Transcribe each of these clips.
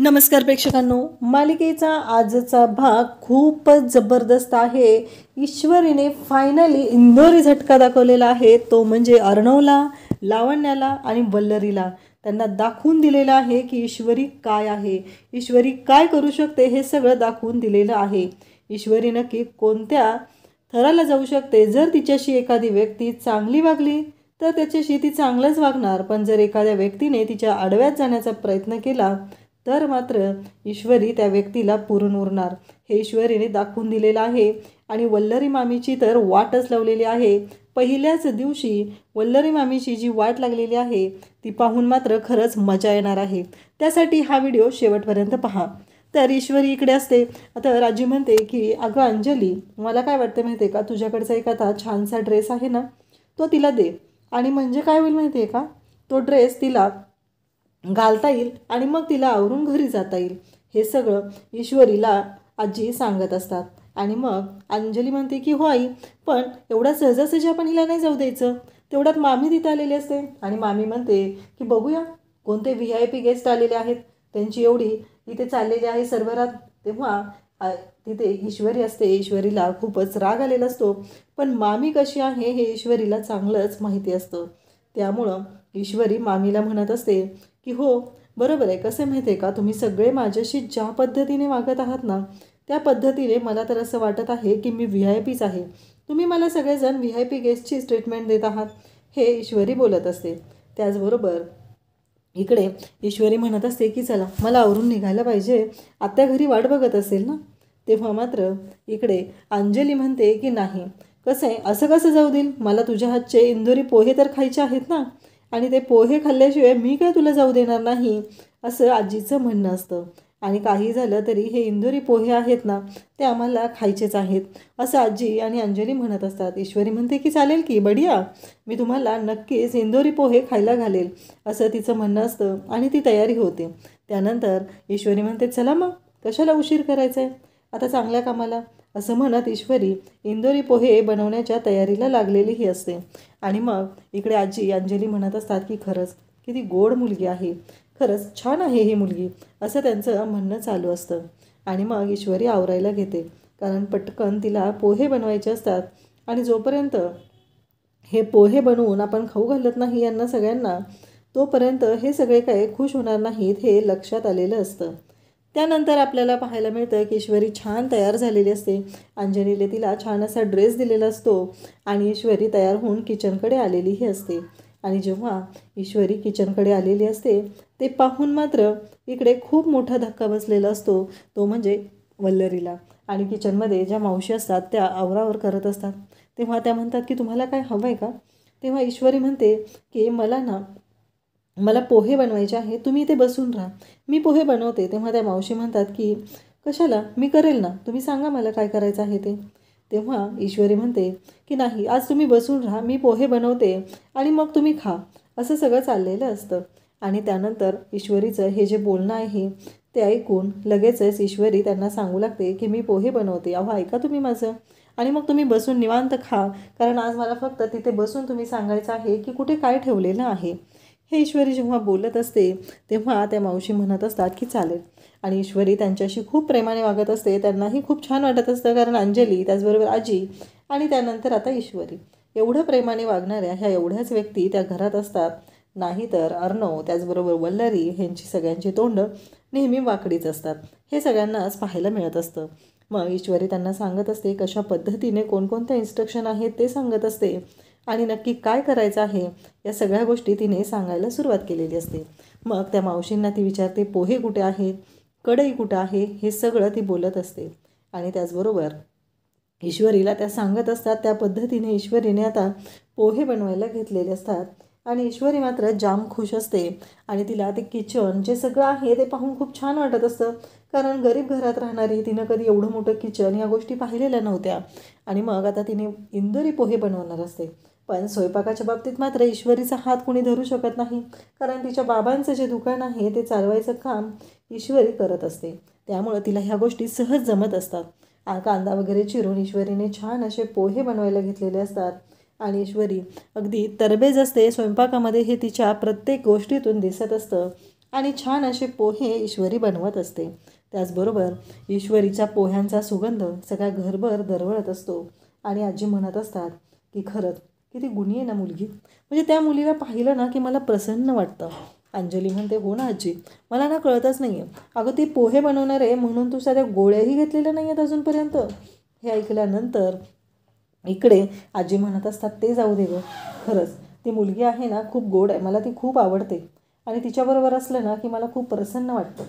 नमस्कार प्रेक्षकांनो, मालिकेचा आजचा भाग खूपच जबरदस्त आहे। ईश्वरीने फायनली इंदोरी झटका दाखवलेला आहे, तो म्हणजे अर्णवला, लावण्याला आणि वल्लरीला त्यांना दाखवून दिलेला आहे की ईश्वरी काय आहे, ईश्वरी काय करू शकते हे सगळं दाखवून दिलेलं आहे। ईश्वरी नक्की कोणत्या थराला जाऊ शकते। जर तिच्याशी एखादी व्यक्ती चांगली वागली तर त्याच्याशी ती चांगलंच वागणार, पण जर एखाद्या व्यक्तीने तिच्या आडव्यात जाण्याचा प्रयत्न केला तर मात्र ईश्वरी त्या व्यक्तीला पुरून उरणार, हे ईश्वरीने दाखवून दिलेलं आहे। आणि वल्लरी मामीची तर वाटच लावलेली आहे। पहिल्याच दिवशी वल्लरी मामीची जी वाट लागलेली आहे ती पाहून मात्र खरंच मजा येणार आहे। त्यासाठी हा व्हिडिओ शेवटपर्यंत पहा। तर ईश्वरी इकडे असते। आता राजी म्हणते की अगं अंजली, मला काय वाटतं माहिती आहे का, तुझ्याकडचा एक आता छानसा ड्रेस आहे ना, तो तिला दे। आणि म्हणजे काय होईल माहिती आहे का, तो ड्रेस तिला घालता येईल आणि मग तिला आवरून घरी जाता येईल, हे सगळं ईश्वरीला आजी सांगत असतात। आणि मग अंजली म्हणते की हो आई, पण एवढा सहजासहजी आपण हिला नाही जाऊ द्यायचं। तेवढ्यात मामी तिथे आलेली असते आणि मामी म्हणते की बघूया कोणते VIP गेस्ट आलेले आहेत, त्यांची एवढी इथे चाललेली आहे सरभरात। तेव्हा तिथे ईश्वरी असते। ईश्वरीला खूपच राग आलेला असतो, पण मामी कशी आहे हे ईश्वरीला चांगलंच माहिती असतं। त्यामुळं ईश्वरी मामीला म्हणत असते की हो बरोबर आहे, कसं माहिती आहे का, तुम्ही सगळे माझ्याशी ज्या पद्धतीने वागत आहात ना, त्या पद्धतीने मला तर असं वाटत आहे की मी VIPच आहे। तुम्ही मला सगळेजण VIP गेस्टची ट्रीटमेंट देत आहात, हे ईश्वरी बोलत असते। त्याचबरोबर इकडे ईश्वरी म्हणत असते की चला मला आवरून निघायला पाहिजे, आत्या घरी वाट बघत असेल ना। तेव्हा मात्र इकडे अंजली म्हणते की नाही, कसं आहे, असं कसं जाऊ देईल, मला तुझ्या हातचे इंदोरी पोहे तर खायचे आहेत ना, आणि ते पोहे खाल्ल्याशिवाय मी काय तुला जाऊ देणार नाही, असं आजीचं म्हणणं असतं। आणि काही झालं तरी हे इंदोरी पोहे आहेत ना, ते आम्हाला खायचेच आहेत, असं आजी आणि अंजली म्हणत असतात। ईश्वरी म्हणते की चालेल की बढिया, मी तुम्हाला नक्कीच इंदोरी पोहे खायला घालेल, असं तिचं म्हणणं असतं आणि ती तयारी होते। त्यानंतर ईश्वरी म्हणते चला मग कशाला उशीर करायचा आहे, आता चांगल्या कामाला, असं म्हणत ईश्वरी इंदोरी पोहे बनवण्याच्या तयारीला लागलेलीही असते। आणि मग इकडे आजी अंजली म्हणत असतात की खरंच किती गोड मुलगी आहे, खरंच छान आहे ही मुलगी, असं त्यांचं म्हणणं चालू असतं। आणि मग ईश्वरी आवरायला घेते, कारण पटकन तिला पोहे बनवायचे असतात। आणि जोपर्यंत हे पोहे बनवून आपण खाऊ घालत नाही यांना सगळ्यांना, तोपर्यंत हे सगळे काही खुश होणार नाहीत, हे लक्षात आलेलं असतं। त्यानंतर आपल्याला पाहायला मिळतं की ईश्वरी छान तयार झालेली असते। अंजलीने तिला छान असा ड्रेस दिलेला असतो आणि ईश्वरी तयार होऊन किचनकडे आलेलीही असते। आणि जेव्हा ईश्वरी किचनकडे आलेली असते ते पाहून मात्र इकडे खूप मोठा धक्का बसलेला असतो, तो म्हणजे वल्लरीला। आणि किचनमध्ये ज्या मावशी असतात त्या आवरावर करत असतात। तेव्हा त्या म्हणतात की तुम्हाला काय हवं आहे का। तेव्हा ईश्वरी म्हणते की मला पोहे बनवायचे आहे, तुम्ही इथे बसून राहा, मी पोहे बनवते। तेव्हा त्या मावशी म्हणतात की कशाला, मी करेल ना, तुम्ही सांगा मला काय करायचं आहे ते। तेव्हा ईश्वरी म्हणते की नाही, आज तुम्ही बसून राहा, मी पोहे बनवते आणि मग तुम्ही खा, असं सगळं चाललेलं असतं। आणि त्यानंतर ईश्वरीचं हे जे बोलणं आहे ते ऐकून लगेचच ईश्वरी त्यांना सांगू लागते की मी पोहे बनवते, अहो ऐका तुम्ही माझं, आणि मग तुम्ही बसून निवांत खा, कारण आज मला फक्त तिथे बसून तुम्ही सांगायचं आहे की कुठे काय ठेवलेलं आहे। हे ईश्वरी जेव्हा बोलत असते तेव्हा त्या मावशी म्हणत असतात की चालेल। आणि ईश्वरी त्यांच्याशी खूप प्रेमाने वागत असते, त्यांनाही खूप छान वाटत असतं, कारण अंजली, त्याचबरोबर आजी आणि त्यानंतर आता ईश्वरी, एवढं प्रेमाने वागणाऱ्या ह्या एवढ्याच व्यक्ती त्या घरात असतात। नाहीतर अर्णव, त्याचबरोबर वल्लरी ह्यांची सगळ्यांची तोंड नेहमी वाकडीच असतात, हे सगळ्यांनाच पाहायला मिळत असतं। मग ईश्वरी त्यांना सांगत असते कशा पद्धतीने कोणकोणत्या इन्स्ट्रक्शन आहेत ते सांगत असते, आणि नक्की काय करायचं आहे या सगळ्या गोष्टी तिने सांगायला सुरुवात केलेली असते। मग त्या मावशींना ती विचारते पोहे कुठे आहेत, कढई कुठं आहे, हे सगळं ती बोलत असते। आणि त्याचबरोबर ईश्वरीला त्या सांगत असतात, त्या पद्धतीने ईश्वरीने आता पोहे बनवायला घेतलेले असतात। आणि ईश्वरी मात्र जाम खुश असते आणि तिला ते किचन जे सगळं आहे ते पाहून खूप छान वाटत असतं, कारण गरीब घरात राहणारी तिनं कधी एवढं मोठं किचन या गोष्टी पाहिलेल्या नव्हत्या। आणि मग आता तिने इंदोरी पोहे बनवणार असते, पण स्वयंपाकाच्या बाबतीत मात्र ईश्वरीचा हात कोणी धरू शकत नाही, कारण तिच्या बाबांचं जे दुकान आहे ते चालवायचं काम ईश्वरी करत असते। त्यामुळं तिला ह्या गोष्टी सहज जमत असतात। कांदा वगैरे चिरून ईश्वरीने छान असे पोहे बनवायला घेतलेले असतात। आणि ईश्वरी अगदी तरबेज असते स्वयंपाकामध्ये, हे तिच्या प्रत्येक गोष्टीतून दिसत असतं। आणि छान असे पोहे ईश्वरी बनवत असते. त्याचबरोबर ईश्वरीच्या पोह्यांचा सुगंध सगळ्या घरभर दरवळत असतो. आणि आजी म्हणत असतात की खरंच किती गुणी आहे ना मुलगी. म्हणजे त्या मुलीला पाहिलं ना की मला प्रसन्न वाटतं. अंजली म्हणते, हो ना आजी, मला ना कळतच नाही आहे. अगं ती पोहे बनवणार आहे म्हणून तू साध्या गोळ्याही घेतलेल्या नाही आहेत अजूनपर्यंत. हे ऐकल्यानंतर इकडे आजी म्हणत असतात, ते जाऊ दे गं, खरंच ती मुलगी आहे ना खूप गोड आहे, मला ती खूप आवडते आणि तिच्याबरोबर असलं ना की मला खूप प्रसन्न वाटतं.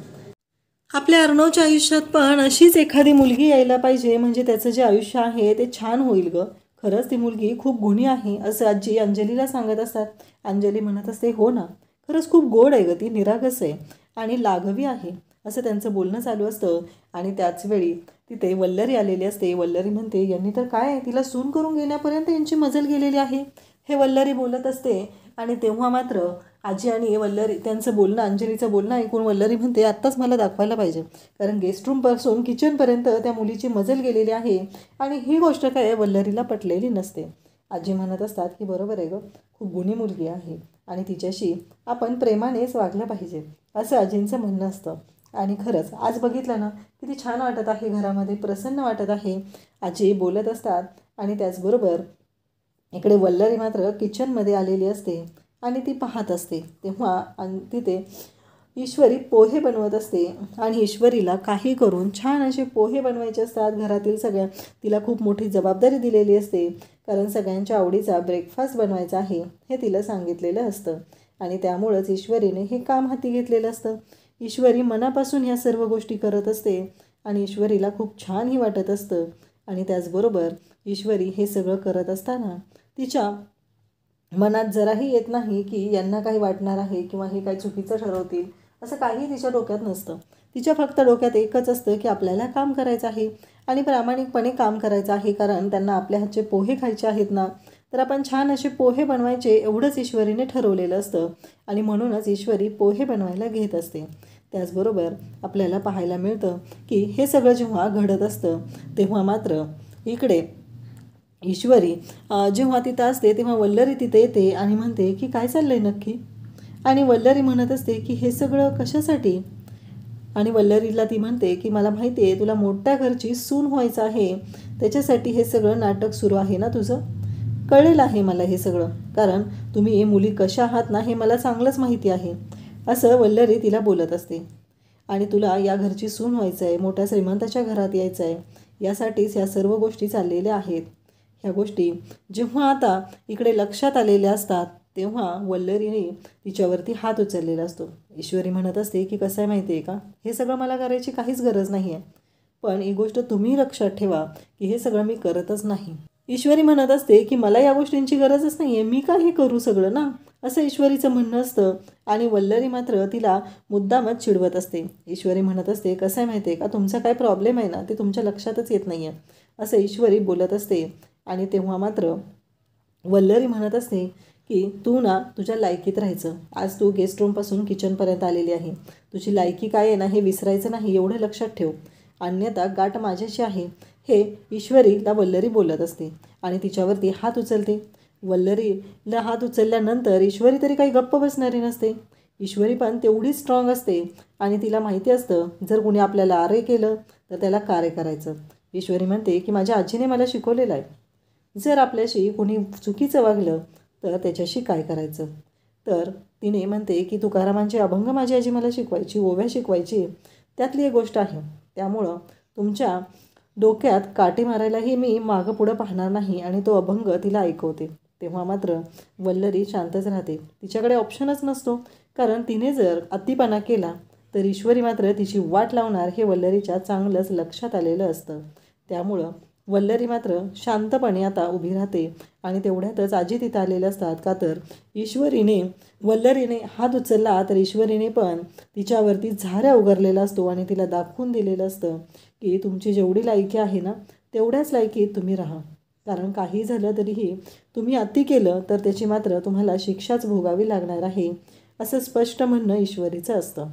आपल्या अर्णवच्या आयुष्यात पण अशीच एखादी मुलगी यायला पाहिजे, म्हणजे त्याचं जे आयुष्य आहे ते छान होईल गं. खरंच ती मुलगी खूप गुणी आहे असं आजी अंजलीला सांगत असतात. अंजली म्हणत असते, हो ना, खरंच खूप गोड आहे गं ती, निरागस आहे आणि लाघवी आहे, असं त्यांचं बोलणं चालू असतं. आणि त्याचवेळी तिथे वल्लरी आलेली असते. वल्लरी म्हणते, यांनी तर काय तिला सून करून घेण्यापर्यंत यांची मजल गेलेली आहे, हे वल्लरी बोलत असते. आणि तेव्हा मात्र आजी आणि वल्लरी त्यांचं बोलणं, अंजलीचं बोलणं ऐकून वल्लरी म्हणते, आत्ताच मला दाखवायला पाहिजे, कारण गेस्ट रूमपासून किचनपर्यंत त्या मुलीची मजल गेलेली आहे. आणि ही गोष्ट काय वल्लरीला पटलेली नसते. आजी म्हणत असतात की बरोबर आहे गं, खूप गुणी मुलगी आहे आणि तिच्याशी आपण प्रेमानेच वागलं पाहिजे, असं आजींचं म्हणणं असतं. आणि खरंच आज बघितलं ना किती छान वाटत आहे, घरामध्ये प्रसन्न वाटत आहे. आजी बोलत असतात आणि त्याचबरोबर इकडे वल्लरी मात्र किचनमध्ये आलेली असते आणि ती पाहत असते. तेव्हा तिथे ईश्वरी पोहे बनवत असते आणि ईश्वरीला काही करून छान असे पोहे बनवायचे असतात. घरातील सगळ्या तिला खूप मोठी जबाबदारी दिलेली असते, कारण सगळ्यांच्या आवडीचा ब्रेकफास्ट बनवायचा आहे हे तिला सांगितलेलं असतं. आणि त्यामुळंच ईश्वरीने हे काम हाती घेतलेलं असतं. ईश्वरी मनापासून ह्या सर्व गोष्टी करत असते आणि ईश्वरीला खूप छानही वाटत असतं. आणि त्याचबरोबर ईश्वरी हे सगळं करत असताना तिच्या मनात जराही येत नाही की यांना काही वाटणार आहे किंवा हे काही चुकीचं ठरवतील, असं काही तिच्या डोक्यात नसतं. तिच्या फक्त डोक्यात एकच असतं की आपल्याला काम करायचं आहे आणि प्रामाणिकपणे काम करायचं आहे, कारण त्यांना आपल्या हातचे पोहे खायचे आहेत ना, तर आपण छान असे पोहे बनवायचे एवढंच ईश्वरीने ठरवलेलं असतं. आणि म्हणूनच ईश्वरी पोहे बनवायला घेत असते. त्याचबरोबर आपल्याला पाहायला मिळतं की हे सगळं जेव्हा घडत असतं तेव्हा मात्र इकडे ईश्वरी जेव्हा तिथं असते तेव्हा वल्लरी तिथे येते आणि म्हणते की काय चाललं आहे नक्की. आणि वल्लरी म्हणत असते की हे सगळं कशासाठी. आणि वल्लरीला ती म्हणते की मला माहिती आहे तुला मोठ्या घरची सून व्हायचं आहे, त्याच्यासाठी हे सगळं नाटक सुरू आहे ना तुझं. कळलेलं आहे मला हे सगळं, कारण तुम्ही हे मुली कशा आहात ना हे मला चांगलंच माहिती आहे, असं वल्लरी तिला बोलत असते. आणि तुला या घरची सून व्हायचं आहे, मोठ्या श्रीमंताच्या घरात यायचं आहे, यासाठीच ह्या सर्व गोष्टी चाललेल्या आहेत. ह्या गोष्टी जेव्हा आता इकडे लक्षात आलेल्या असतात तेव्हा वल्लरीने तिच्यावरती हात उचललेला असतो. ईश्वरी म्हणत असते की कसं आहे माहिती आहे का, हे सगळं मला करायची काहीच गरज नाही आहे, पण ही गोष्ट तुम्ही लक्षात ठेवा की हे सगळं मी करतच नाही. ईश्वरी म्हणत असते की मला या गोष्टींची गरजच नाही आहे, मी का हे करू सगळं ना, असं ईश्वरीचं म्हणणं असतं. आणि वल्लरी मात्र तिला मुद्दामच चिडवत असते. ईश्वरी म्हणत असते कसं आहे माहिती आहे का, तुमचा काय प्रॉब्लेम आहे ना ते तुमच्या लक्षातच येत नाही आहे, असं ईश्वरी बोलत असते. आणि तेव्हा मात्र वल्लरी म्हणत असते की तू ना तुझ्या लायकीत राहायचं, आज तू गेस्ट रूमपासून किचनपर्यंत आलेली आहे, तुझी लायकी काय आहे ना हे विसरायचं नाही, एवढं लक्षात ठेव, अन्यथा गाठ माझ्याशी आहे, हे ईश्वरीला वल्लरी बोलत असते. आणि तिच्यावरती हात उचलते. वल्लरीला हात उचलल्यानंतर ईश्वरी तरी काही गप्प बसणारी नसते. ईश्वरी पण तेवढी स्ट्रॉंग असते आणि तिला माहिती असतं जर कोणी आपल्याला आरे केलं तर त्याला कार्य करायचं. ईश्वरी म्हणते की माझ्या आजीने मला शिकवलेलं आहे, जर आपल्याशी कोणी चुकीचं वागलं तर त्याच्याशी काय करायचं. तर तिने म्हणते की तुकारामांचे अभंग माझी आजी मला शिकवायची, ओव्या शिकवायची, त्यातली एक गोष्ट आहे, त्यामुळं तुमच्या डोक्यात काटे मारायलाही मी मागं पुढं पाहणार नाही. आणि तो अभंग तिला ऐकवते. तेव्हा मात्र वल्लरी शांतच राहते, तिच्याकडे ऑप्शनच नसतो, कारण तिने जर अतिपणा केला तर ईश्वरी मात्र तिची वाट लावणार हे वल्लरीच्या चांगलंच लक्षात आलेलं असतं. त्यामुळं वल्लरी मात्र शांतपणे आता उभी राहते. आणि तेवढ्यातच आजी तिथं आलेल्या असतात, का तर वल्लरीने हात उचलला तर ईश्वरीने पण तिच्यावरती झाऱ्या उगारलेला असतो आणि तिला दाखवून दिलेलं असतं की तुमची जेवढी लायकी आहे ना तेवढ्याच लायकीत तुम्ही राहा, कारण काही झालं तरीही तुम्ही अति केलं तर त्याची मात्र तुम्हाला शिक्षाच भोगावी लागणार आहे, असं स्पष्ट म्हणणं ईश्वरीचं असतं.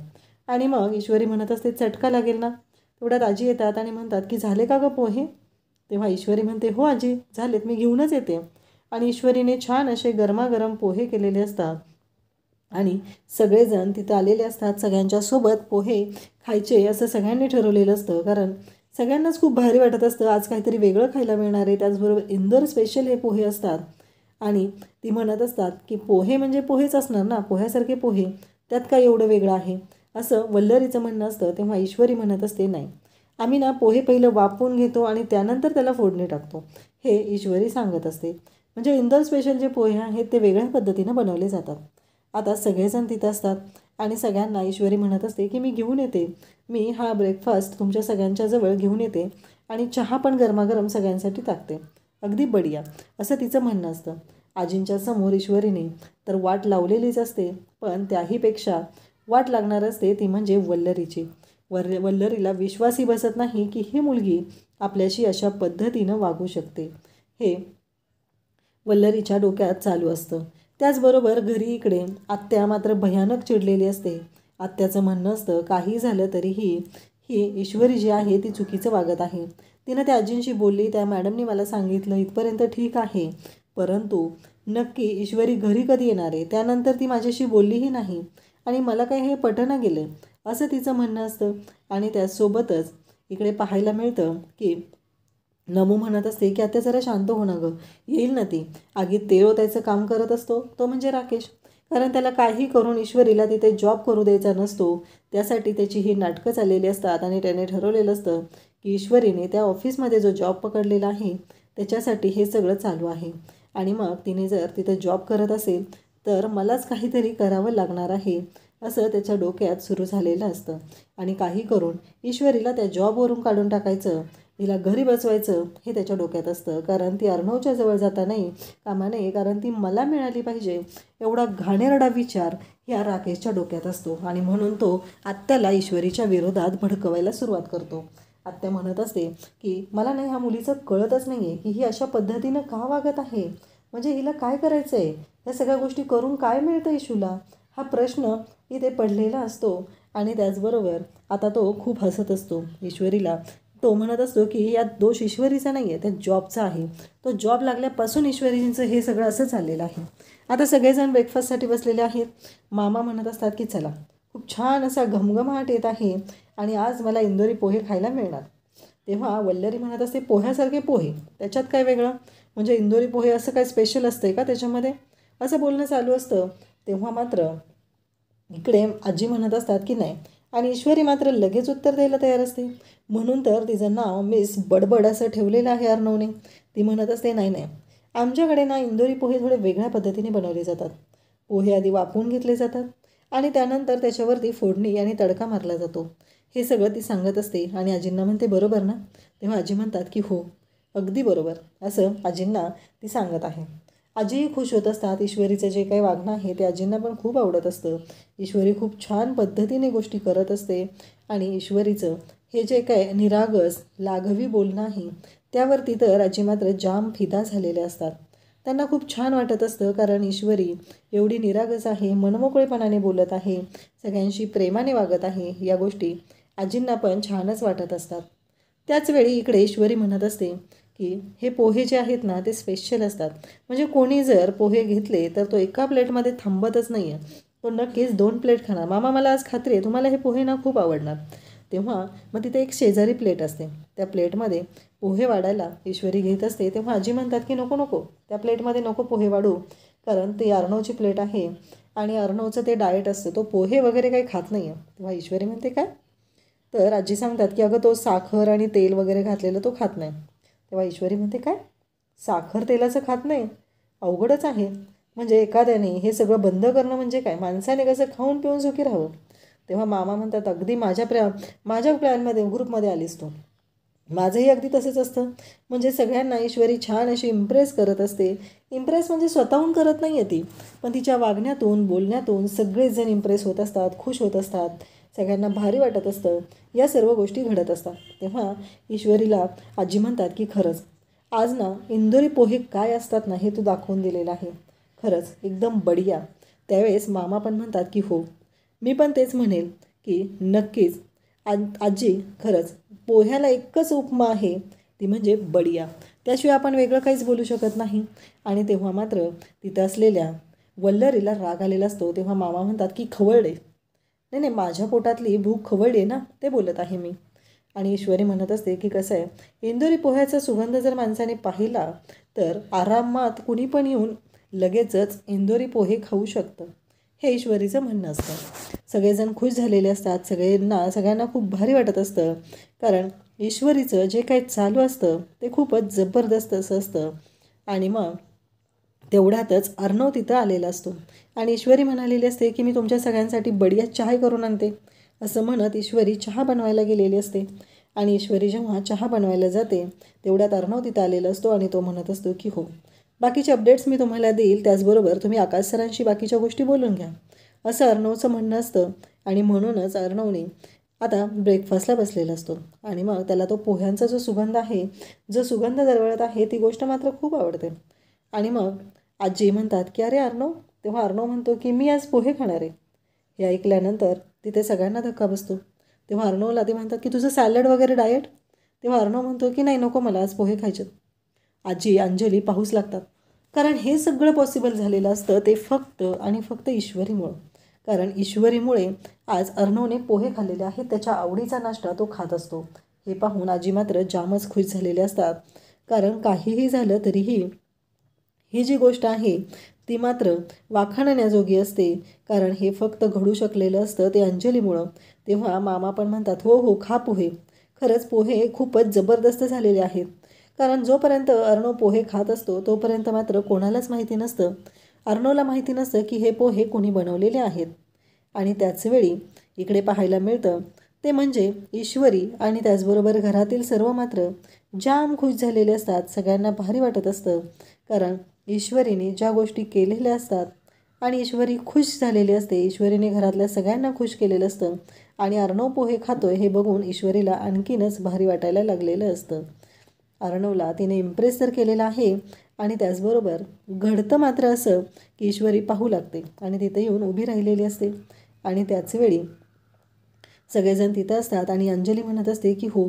आणि मग ईश्वरी म्हणत असते चटका लागेल ना. तेवढ्यात आजी येतात आणि म्हणतात की झाले का गं पोहे. तेव्हा ईश्वरी म्हणते हो आजी झालेत, मी घेऊनच येते. आणि ईश्वरीने छान असे गरमागरम पोहे केलेले असतात आणि सगळेजण तिथं आलेले असतात. सगळ्यांच्या सोबत पोहे खायचे असं सगळ्यांनी ठरवलेलं असतं, कारण सगळ्यांनाच खूप भारी वाटत असतं आज काहीतरी वेगळं खायला मिळणार आहे. त्याचबरोबर इंदोर स्पेशल हे पोहे असतात आणि ती म्हणत असतात की पोहे म्हणजे पोहेच असणार ना, पोह्यासारखे पोहे, त्यात काय एवढं वेगळं आहे असं वल्लरीचं म्हणणं असतं. तेव्हा ईश्वरी म्हणत असते, नाही, आम्ही ना पोहे पहिलं वाफवून घेतो आणि त्यानंतर त्याला फोडणी टाकतो, हे ईश्वरी सांगत असते. म्हणजे इंदोर स्पेशल जे पोहे आहेत ते वेगळ्या पद्धतीनं बनवले जातात. आता सगळेजण तिथं असतात आणि सगळ्यांना ईश्वरी म्हणत असते की मी घेऊन येते, मी हा ब्रेकफास्ट तुमच्या सगळ्यांच्या जवळ घेऊन येते आणि चहा पण गरमागरम सगळ्यांसाठी टाकते, अगदी बढिया असं तिचं म्हणणं असतं. आजींच्या समोर ईश्वरीने तर वाट लावलेलीच असते, पण त्याहीपेक्षा वाट लागणार असते ती म्हणजे वल्लरीची. वल्लरीला विश्वासही बसत नाही की ही मुलगी आपल्याशी अशा पद्धतीनं वागू शकते. हे वल्लरीच्या डोक्यात चालू असतं. त्याचबरोबर घरी इकडे आत्या मात्र भयानक चिडलेली असते. आत्याचं म्हणणं असतं काही झालं तरीही ही ईश्वरी जी आहे ती चुकीचं वागत आहे. तिनं त्या आजींशी बोलली, त्या मॅडमनी मला सांगितलं, इथपर्यंत ठीक आहे, परंतु नक्की ईश्वरी घरी कधी येणार आहे, त्यानंतर ती माझ्याशी बोललीही नाही आणि मला काही हे पटणं गेलं असं तिचं म्हणणं असतं. आणि त्यासोबतच इकडे पाहायला मिळतं की नमू म्हणत असते की आता जरा शांत होणं गं, येईल ना ती. आगीत तेल ओतायचं काम करत असतो तो म्हणजे राकेश, कारण त्याला काही करून ईश्वरीला तिथे जॉब करू द्यायचा नसतो. त्यासाठी त्याची ही नाटकं चाललेली असतात आणि त्याने ठरवलेलं असतं की ईश्वरीने त्या ऑफिसमध्ये जो जॉब पकडलेला आहे त्याच्यासाठी हे सगळं चालू आहे आणि मग तिने जर तिथे जॉब करत असेल तर मलाच काहीतरी करावं लागणार आहे असं त्याच्या डोक्यात सुरू झालेलं असतं. आणि काही करून ईश्वरीला त्या जॉबवरून काढून टाकायचं, तिला घरी बसवायचं हे त्याच्या डोक्यात असतं, कारण ती अर्णवच्या जवळ जाता नाही कामा नये, कारण ती मला मिळाली पाहिजे एवढा घाणेरडा विचार या राकेशच्या डोक्यात असतो. आणि म्हणून तो आत्याला ईश्वरीच्या विरोधात भडकवायला सुरुवात करतो. आत्या म्हणत असते की मला नाही, ह्या मुलीचं कळतच नाही आहे की ही अशा पद्धतीनं का वागत आहे, म्हणजे हिला काय करायचं आहे, ह्या सगळ्या गोष्टी करून काय मिळतं इशूला, हा प्रश्न इथे पडलेला असतो. आणि त्याचबरोबर आता तो खूप हसत असतो ईश्वरीला. तो म्हणत असतो की यात दोष ईश्वरीचा नाही आहे, त्या जॉबचा आहे, तो जॉब लागल्यापासून ईश्वरींचं हे सगळं असं चाललेलं आहे. आता सगळेजण ब्रेकफास्टसाठी बसलेले आहेत. मामा म्हणत असतात की चला, खूप छान असा घमघमाट येत आहे आणि आज मला इंदोरी पोहे खायला मिळणार. तेव्हा वल्लरी म्हणत असते पोह्यासारखे पोहे, त्याच्यात काय वेगळं, म्हणजे इंदोरी पोहे असं काय स्पेशल असतं का त्याच्यामध्ये, असं बोलणं चालू असतं. तेव्हा मात्र इकडे आजी म्हणत असतात की नाही, आणि ईश्वरी मात्र लगेच उत्तर द्यायला तयार असते. म्हणून तर तिचं नाव मिस बडबड असं ठेवलेलं आहे अर्णवने. ती म्हणत असते नाही नाही, आमच्याकडे ना इंदोरी पोहे थोडे वेगळ्या पद्धतीने बनवले जातात. पोहे आधी वाफवून घेतले जातात आणि त्यानंतर त्याच्यावरती फोडणी आणि तडका मारला जातो, हे सगळं ती सांगत असते. आणि आजींना म्हणते बरोबर ना, तेव्हा आजी म्हणतात की हो, अगदी बरोबर, असं आजींना ती सांगत आहे. आजीही खुश होत असतात. ईश्वरीचं जे काही वागणं आहे ते आजींना पण खूप आवडत असतं. ईश्वरी खूप छान पद्धतीने गोष्टी करत असते आणि ईश्वरीचं हे जे काय निरागस लाघवी बोलणं आहे त्यावरती तर आजी मात्र जाम फिदा झालेले असतात. त्यांना खूप छान वाटत असतं, कारण ईश्वरी एवढी निरागस आहे, मनमोकळेपणाने बोलत आहे, सगळ्यांशी प्रेमाने वागत आहे, या गोष्टी आजींना पण छानच वाटत असतात. त्याचवेळी इकडे ईश्वरी म्हणत असते की हे पोहे जे आहेत ना ते स्पेशल असतात, म्हणजे कोणी जर पोहे घेतले तर तो एका प्लेटमध्ये थांबतच नाही आहे, तो नक्कीच 2 प्लेट खाणार. मामा मला आज खात्री आहे तुम्हाला हे पोहे ना खूप आवडणार. तेव्हा मग तिथे एक शेजारी प्लेट असते, त्या प्लेटमध्ये पोहे वाढायला ईश्वरी घेत असते. तेव्हा आजी म्हणतात की नको नको, त्या प्लेटमध्ये नको पोहे वाढू, कारण ते अर्णवची प्लेट आहे आणि अर्णवचं ते डाएट असतं, तो पोहे वगैरे काही खात नाही आहे. तेव्हा ईश्वरी म्हणते काय, तर आजी सांगतात की अगं तो साखर आणि तेल वगैरे घातलेलं तो खात नाही. तेव्हा ईश्वरी म्हणते काय, साखर तेलाचं खात नाही, अवघडच आहे, म्हणजे एखाद्याने हे सगळं बंद करणं म्हणजे काय, माणसाने कसं खाऊन पिऊन सुखी राहावं. तेव्हा मामा म्हणतात अगदी माझ्या प्लॅनमध्ये ग्रुपमध्ये आलीस तू, माझंही अगदी तसंच असतं. म्हणजे सगळ्यांना ईश्वरी छान अशी इम्प्रेस करत असते. इम्प्रेस म्हणजे स्वतःहून करत नाही आहे ती, पण तिच्या वागण्यातून बोलण्यातून सगळेच जण इम्प्रेस होत असतात, खुश होत असतात, सगळ्यांना भारी वाटत असतं, या सर्व गोष्टी घडत असतात. तेव्हा ईश्वरीला आजी म्हणतात की खरंच आज ना इंदोरी पोहे काय असतात ना हे तू दाखवून दिलेलं आहे, खरंच एकदम बढिया. त्यावेळेस मामा पण म्हणतात की हो, मी पण तेच म्हणेल की नक्कीच आजी खरंच पोह्याला एकच उपमा आहे, ती म्हणजे बढिया, त्याशिवाय आपण वेगळं काहीच बोलू शकत नाही. आणि तेव्हा मात्र तिथं असलेल्या वल्लरीला राग आलेला असतो तेव्हा मामा म्हणतात की खवळले. नाही नाही, माझ्या पोटातली भूक खवळली ना, ते बोलत आहे मी. आणि ईश्वरी म्हणत असते की कसं आहे, इंदोरी पोह्याचा सुगंध जर माणसाने पाहिला तर आरामात कुणी पण येऊन लगेचच इंदोरी पोहे खाऊ शकतं, हे ईश्वरीचं म्हणणं असतं. सगळेजण खुश झालेले असतात, सगळ्यांना खूप भारी वाटत असतं, कारण ईश्वरीचं जे काही चालू असतं ते खूपच जबरदस्त असं असतं. आणि मग तेवढ्यातच अर्णव तिथं आलेला असतो आणि ईश्वरी म्हणालेली असते की मी तुमच्या सगळ्यांसाठी बढिया चहा करून आणते, असं म्हणत ईश्वरी चहा बनवायला गेलेली असते. आणि ईश्वरी जेव्हा चहा बनवायला जाते तेवढ्यात अर्णव तिथं आलेला असतो आणि तो म्हणत असतो की हो, बाकीचे अपडेट्स मी तुम्हाला देईल, त्याचबरोबर तुम्ही आकाश सरांशी बाकीच्या गोष्टी बोलून घ्या, असं अर्णवचं म्हणणं असतं. आणि म्हणूनच अर्णवने आता ब्रेकफास्टला बसलेला असतो आणि मग त्याला तो पोह्यांचा जो सुगंध आहे, जो सुगंध दरवळत आहे, ती गोष्ट मात्र खूप आवडते. आणि मग आजी म्हणतात की अरे अर्णव, तेव्हा अर्णव म्हणतो की मी आज पोहे खाणार आहे. हे ऐकल्यानंतर तिथे सगळ्यांना धक्का बसतो. तेव्हा अर्णवला ते म्हणतात की तुझं सॅलड वगैरे डाएट. तेव्हा अर्णव म्हणतो की नाही नको, मला आज पोहे खायचे. आजी अंजली पाहूच लागतात, कारण हे सगळं पॉसिबल झालेलं असतं ते फक्त आणि फक्त ईश्वरीमुळं. कारण ईश्वरीमुळे आज अर्णवने पोहे खाल्लेले आहेत, त्याच्या आवडीचा नाश्ता तो खात असतो. हे पाहून आजी मात्र जामच खुश झालेले असतात, कारण काहीही झालं तरीही ही जी गोष्ट आहे ती मात्र वाखाणण्याजोगी असते, कारण हे फक्त घडू शकलेलं असतं ते अंजलीमुळं. तेव्हा मामा पण म्हणतात हो हो खा पोहे. खरंच पोहे खूपच जबरदस्त झालेले आहेत, कारण जोपर्यंत अर्णव पोहे खात असतो तोपर्यंत मात्र कोणालाच माहिती नसतं, अर्णवला माहिती नसतं की हे पोहे कोणी बनवलेले आहेत. आणि त्याचवेळी इकडे पाहायला मिळतं ते म्हणजे ईश्वरी आणि त्याचबरोबर घरातील सर्व मात्र जाम खुश झालेले असतात. सगळ्यांना भारी वाटत असतं, कारण ईश्वरीने ज्या गोष्टी केलेल्या असतात आणि ईश्वरी खुश झालेली असते, ईश्वरीने घरातल्या सगळ्यांना खुश केलेलं असतं. आणि अर्णव पोहे खातोय हे बघून ईश्वरीला आणखीनच भारी वाटायला लागलेलं असतं. अर्णवला तिने इम्प्रेस तर केलेलं आहे आणि त्याचबरोबर घडतं मात्र असं की ईश्वरी पाहू लागते आणि तिथे येऊन उभी राहिलेली असते. आणि त्याचवेळी सगळेजण तिथं असतात आणि अंजली म्हणत असते की हो.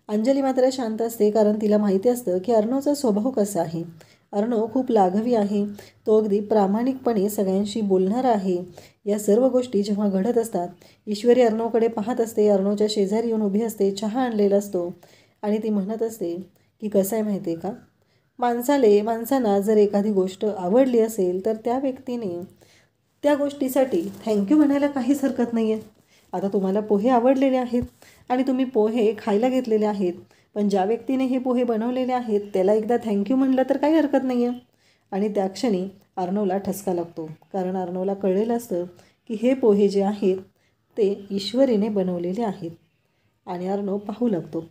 अंजली मात्र शांत असते, कारण तिला माहिती असतं की अर्णवचा स्वभाव कसा आहे. अर्णव खूप लाघवी आहे, तो अगदी प्रामाणिकपणे सगळ्यांशी बोलणार आहे. या सर्व गोष्टी जेव्हा घडत असतात ईश्वरी अर्णवकडे पाहत असते, अर्णवच्या शेजारी येऊन उभी असते, चहा आणलेला असतो आणि ती म्हणत असते की कसं आहे माहिती आहे का, माणसांना जर एखादी गोष्ट आवडली असेल तर त्या व्यक्तीने त्या गोष्टीसाठी थँक्यू म्हणायला काहीच हरकत नाही आहे. आता तुम्हाला पोहे आवडलेले आहेत आणि तुम्ही पोहे खायला घेतलेले आहेत, पण ज्या व्यक्तीने हे पोहे बनवलेले आहेत त्याला एकदा थँक्यू म्हणलं तर काही हरकत नाही आहे. आणि त्या क्षणी अर्णवला ठसका लागतो, कारण अर्णवला कळलेलं असतं की हे पोहे जे आहेत ते ईश्वरीने बनवलेले आहेत. आणि अर्णव पाहू लागतो.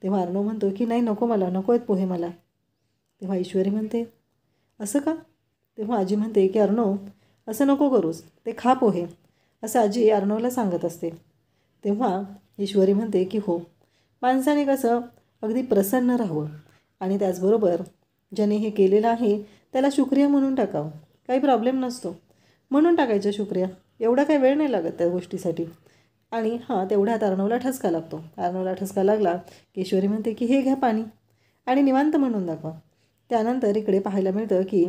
तेव्हा अर्णव म्हणतो की नाही नको, मला नको आहेत पोहे मला. तेव्हा ईश्वरी म्हणते असं का. तेव्हा आजी म्हणते की अर्णव असं नको करूस, ते खा पोहे, असं आजी अर्णवला सांगत असते. तेव्हा ईश्वरी म्हणते की हो, माणसाने कसं अगदी प्रसन्न राहावं आणि त्याचबरोबर ज्याने हे केलेलं आहे त्याला शुक्रिया म्हणून टाकावं, काही प्रॉब्लेम नसतो, म्हणून टाकायचं शुक्रिया, एवढा काही वेळ नाही लागत त्या गोष्टीसाठी. आणि हां, तेवढ्यात अर्णवला ठसका लागतो. अर्णवला ठसका लागला की ईश्वरी म्हणते की हे घ्या पाणी आणि निवांत म्हणून दाखवा. त्यानंतर इकडे पाहायला मिळतं की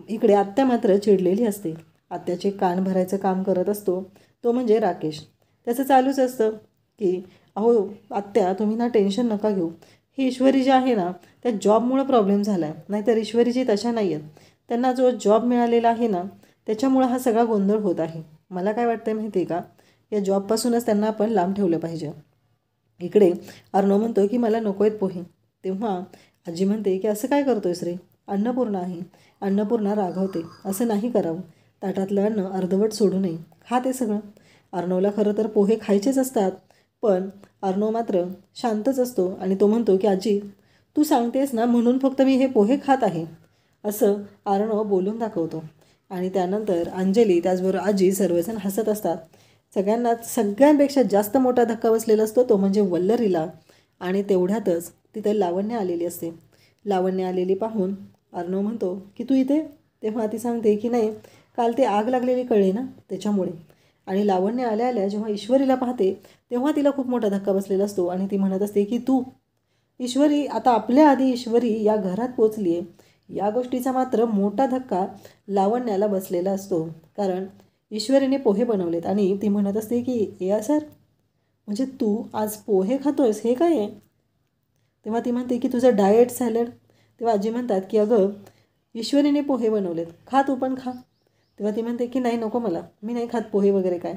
इकडे आत्या मात्र चिडलेली असते. आत्याचे कान भरायचं काम करत असतो तो म्हणजे राकेश. त्याचं चालूच असतं की अहो आत्या तुम्ही ना टेन्शन नका घेऊ, ही ईश्वरी जी आहे ना त्या जॉबमुळं प्रॉब्लेम झाला आहे, नाहीतर ईश्वरीजी तशा नाही आहेत, त्यांना जो जॉब मिळालेला आहे ना त्याच्यामुळं हा सगळा गोंधळ होत आहे. मला काय वाटतं माहिती आहे का, या जॉबपासूनच त्यांना आपण लांब ठेवलं पाहिजे. इकडे अर्णव म्हणतो की मला नको आहेत पोहे. तेव्हा आजी म्हणते की असं काय करतोयस रे, अन्नपूर्णा आहे, अन्नपूर्णा रागवते, असं नाही करावं, ताटातलं अन्न अर्धवट सोडू नये, खा ते सगळं. अर्णवला खरं तर पोहे खायचेच असतात, पण अर्णव मात्र शांतच असतो आणि तो म्हणतो की आजी तू सांगतेस ना म्हणून फक्त मी हे पोहे खात आहे, असं अर्णव बोलून दाखवतो. आणि त्यानंतर अंजली त्याचबरोबर आजी सर्वजण हसत असतात. सगळ्यांपेक्षा जास्त मोठा धक्का बसलेला असतो तो म्हणजे वल्लरीला. आणि तेवढ्यातच तिथे लावण्य आलेली असते. लावण्य आलेली पाहून अर्णव म्हणतो की तू इथे. तेव्हा ती सांगते की नाही, काल ते आग लागलेली कळली ना त्याच्यामुळे. आणि लावण्य आल्या आल्या जेव्हा ईश्वरीला पाहते तेव्हा तिला खूप मोठा धक्का बसलेला असतो आणि ती म्हणत असते की तू ईश्वरी, आता आपल्या आधी ईश्वरी या घरात पोचली आहे, या गोष्टीचा मात्र मोठा धक्का लावण्याला बसलेला असतो, कारण ईश्वरीने पोहे बनवलेत आणि ती म्हणत असते की या सर, म्हणजे तू आज पोहे खातोयस, हे काय आहे? तेव्हा ती म्हणते की तुझं डाएट सॅलड. तेव्हा आजी म्हणतात की अगं, ईश्वरीने पोहे बनवलेत, खा तू पण खा. तेव्हा ती म्हणते की नाही नको, मला मी नाही खात पोहे वगैरे काय.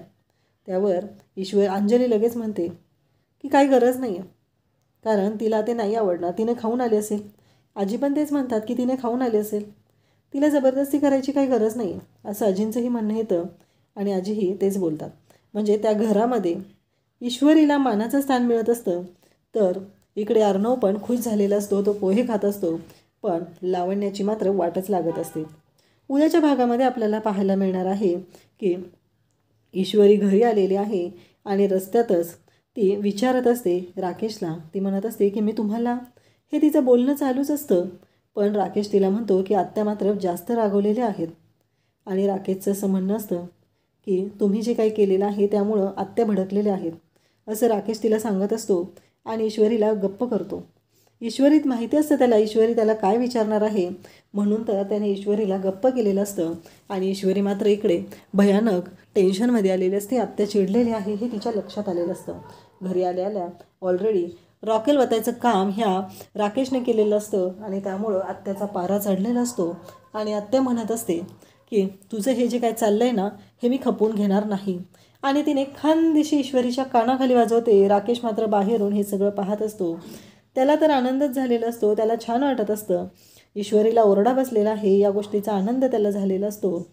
त्यावर अंजली लगेच म्हणते की काही गरज नाही आहे, कारण तिला ते नाही आवडणार, तिने खाऊन आली असेल. आजी पण तेच म्हणतात की तिने खाऊन आली असेल, तिला जबरदस्ती करायची काही गरज नाही आहे, असं आजींचंही म्हणणं येतं. आणि आजीही तेच बोलतात. म्हणजे त्या घरामध्ये ईश्वरीला मानाचं स्थान मिळत असतं, तर इकडे अर्णव पण खुश झालेला असतो, तो पोहे खात असतो. पण लावण्याची मात्र वाटच लागत असते. उद्याच्या भागामध्ये आपल्याला पाहायला मिळणार आहे की ईश्वरी घरी आलेली आहे आणि रस्त्यातच ती विचारत असते राकेशला. ती म्हणत असते की मी तुम्हाला, हे तिचं बोलणं चालूच असतं. पण राकेश तिला म्हणतो की आत्या मात्र जास्त रागवलेल्या आहेत. आणि राकेशचं असं म्हणणं असतं की तुम्ही जे काही केलेलं आहे त्यामुळं आत्या भडकलेल्या आहेत, असं राकेश तिला सांगत असतो. आणि ईश्वरीला गप्प करतो. ईश्वरीत माहिती असतं त्याला, ईश्वरी त्याला काय विचारणार आहे, म्हणून तर त्याने ईश्वरीला गप्प केलेलं असतं. आणि ईश्वरी मात्र इकडे भयानक टेन्शनमध्ये आलेली असते, आत्या चिडलेली आहे हे तिच्या लक्षात आलेलं असतं. घरी आल्या ऑलरेडी रॉकेल वतायचं काम ह्या राकेशने केलेलं असतं आणि त्यामुळं आत्याचा पारा चढलेला असतो. आणि आत्या म्हणत असते की तुझं हे जे काय चाललं आहे ना, हे मी खपवून घेणार नाही. आणि तिने खानदेशी ईश्वरीच्या कानाखाली वाजवते. राकेश मात्र बाहेरून हे सगळं पाहत असतो. त्याला तर आनंदच झालेला असतो, त्याला छान वाटत असतं. ईश्वरीला ओरडा बसलेला आहे या गोष्टीचा आनंद त्याला झालेला असतो.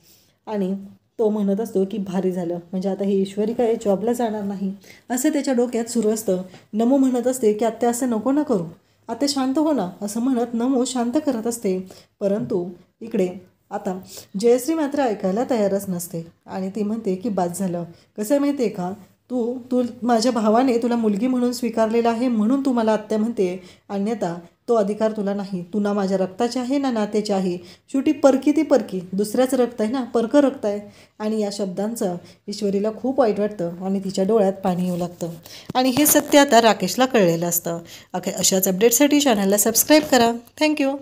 आणि तो म्हणत असतो की भारी झालं, म्हणजे आता ही ईश्वरी काय जॉबला जाणार नाही, असं त्याच्या डोक्यात सुरू असतं. नमू म्हणत असते की आत्या असं नको ना करू, आत्या शांत हो ना, असं म्हणत नमू शांत करत असते. परंतु इकडे आता जयश्री मात्र ऐकायला तयारच नसते आणि ती म्हणते की बाद झालं. कसं आहे माहिती आहे का, तू माझ्या भावाने तुला मुलगी म्हणून स्वीकारलेला आहे म्हणून तू मला आत्या म्हणते, अन्यथा तो अधिकार तुला नाही. तू ना माझ्या रक्ताची आहे ना नात्याची आहे, शेवटी परकी ती परकी, दुसऱ्याच रक्त आहे ना, परकं रक्त आहे. आणि या शब्दांचं ईश्वरीला खूप वाईट वाटतं आणि तिच्या डोळ्यात पाणी येऊ लागतं. आणि हे सत्य आता राकेशला कळलेलं असतं. अशाच अपडेटसाठी चॅनलला सबस्क्राईब करा. थँक्यू.